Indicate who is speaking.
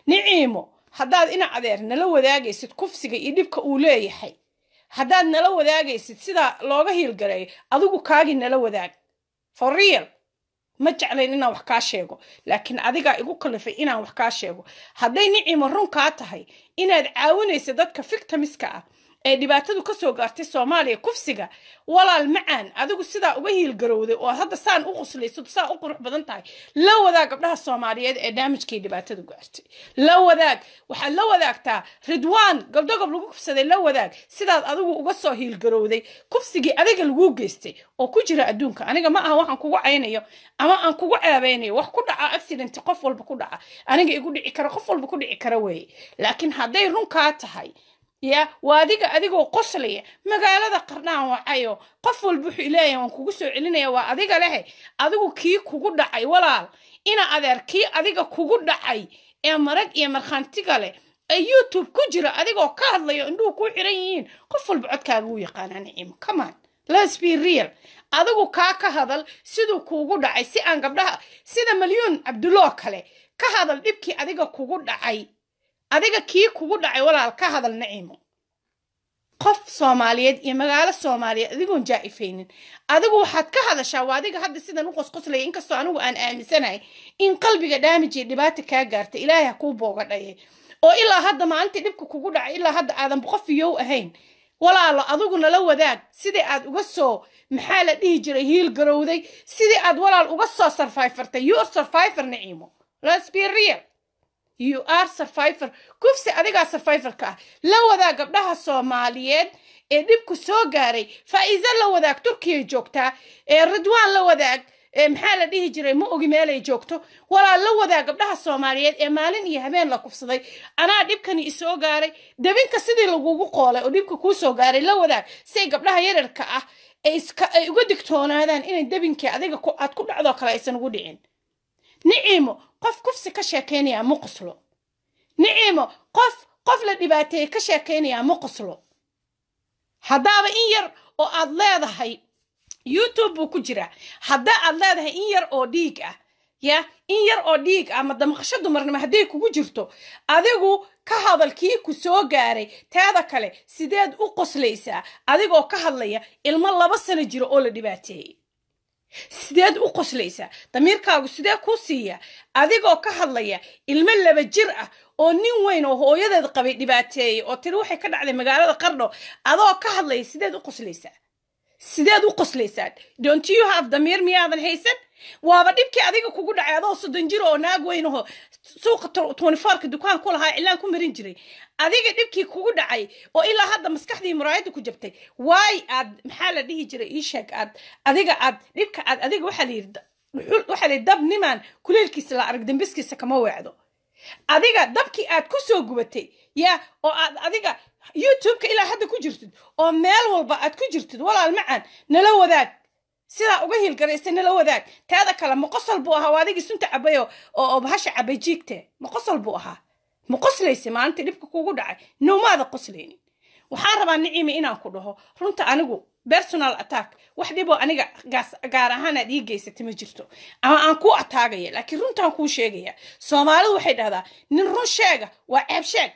Speaker 1: نعيمو هداد إنا عذير نلو وداقيسد كفسيقا يدبك أولي حي هداد نلو وداقيسد سيدا لوغا هيلقري أدوكو كاقي نلو وداق for real ما جعلين إنا وحكاشيغو لكن أديقا إيقو كلفي إنا وحكاشيغو هداي نعيمو رون كاتهي إنا دعاوني سيدادك فيكتا مسكا dhibaatadu ka soo gaartay Soomaaliya kufsiga walaal macaan adigu sida uga hiilgarowday oo hadda saan u qoslayso saa u qurux badan tahay la wadaag gabdhaha Soomaaliyeed ee damage-kii dhibaatadu gaartay la wadaag waxa la wadaagtaa Ridwaan gabdho lagu kufsaday la wadaag sidaad adigu uga soo hiilgarowday kufsigii adiga lagu geystay oo ku jira adduunka aniga ma aha waxaan kugu caynayo ama aan kugu ceebeynayo wax ku dhaca accident qof walba ku dhaca aniga igu dhici kara qof walba ku dhici kara way laakiin haday run ka tahay يا واديك أديكو قصلي مقالة قرنان وعيو قفل بحو إليه وانكوكو سوعليني يا واديك لهي أديكو كي كوكو دعي ولال إنا أدير كي أديكو كوكو دعي إيا مرق إيا مرخانتيك لي يوتيوب كجرة أديكو كهدلي اندو كو عريين قفل بعد كاقو يقانا نعيم كمان let's be real أديكو كهدل سيدو كوكو دعي سيان قبلها سيدا مليون عبدالله كالي كهدل إبكي أديكو كوكو دعي adiga kii kugu dhacay walaal ka hadal Naciimo qof Soomaaliyeed iyo magaalo Soomaaliyeed adigoon jaa'ifeynin adigu waxaad ka hadashaa waadiga hadda sidan u qosqoslay in kasto anigu aan aaminsanahay in qalbiga damage dhibaato ka gaartay Ilaahay ku boogadhay oo ilaa hadda maanta dhibku kugu dhacay ilaa hadda aadan qof iyo ahayn walaal adigu nala wadaag sidii aad uga soo maxaa la dhihi jiray hiil garowday sidii aad walaal uga soo survivortay you are survivor Naciimo let's be real you are survivor kufsi adiga survivor ka la wadaag gabdhaha Soomaaliyeed ee dibku soo gaaray Faiza la wadaag Turkiga joogta ee Ridwaan la wadaag maxaa la dhihi jiray ma ogi meel ay joogto wala la wadaag gabdhaha Soomaaliyeed ee maalin iyo habeen la kufsaday ana dibkani isoo gaaray dabinka sidii lagugu qoolay oo dibku ku soo gaaray la wadaag si gabdhaha yararka ah ay uga digtoonaadaan inay dabinkii adiga ku aad ku dhacdo kala aysan ugu dhicin Naciimo qof kufsi ka sheekeynaya ma qoslo Naciimo qof la dhibaatay ka sheekeynaya ma qoslo hadaba in yar oo aad leedahay YouTube ku jira hadda aad leedahay in yar oo dhiig ah ya in yar oo dhiig ama damqasho dumarnimo haday kugu jirto adigu ka hadalkii ku soo gaaray taada kale sideed u qoslaysaa adigoo ka hadlaya ilmo 2 sano jiro oo la dhibaatay sideed u qoslaysaa damiirkaagu sidee ku siiya adigoo ka hadlaya ilmo 2 jir ah oo nin weyn oo hooyadeed qabay dhibaateeyay oo tiri waxay ka dhacday magaalada Qardho adoo ka hadlay sideed u qoslaysaa don't you have damiir miyaadan haysan waaba dhibkii adiga kugu dhacay adoo 30 jir oo naag weyn oo suuqa 24 dukaan ku lahaa ilaan ku marin jiray adiga dhibkii kugu dhacay oo ilaa hadda maskaxdii muraayada ku jabtay way aad maxaa la dhihi jiray ii sheeg adiga dhibka adiga waxa la dab niman kuleelkiisa la arag dambiskiisa kama weecdo adiga dabkii aad ku soo gubatay ya oo adiga YouTube-ka ilaa hadda ku jirtid oo meel walba aad ku jirtid walaal macaan nala wadaag sida uga hiilgaraysan nala wadaag taada kala ma qosol buu ahaa waadiga sunta cabayo oo bahasha cabay jiigte ma qosol buu ahaa ma qoslaysi maanta dhibka kugu dhacay noomaada qosleynin waxaan rabaa Naciimo inaan ku dhaho runta anigu personal attack wax dhibo aniga gaar ahaan aad ii geysatay ma jirto ama aan ku ataagaya laakiin runtaan ku sheegaya Soomaalidu waxay dhahdaa nin run sheega waa ceeb sheeg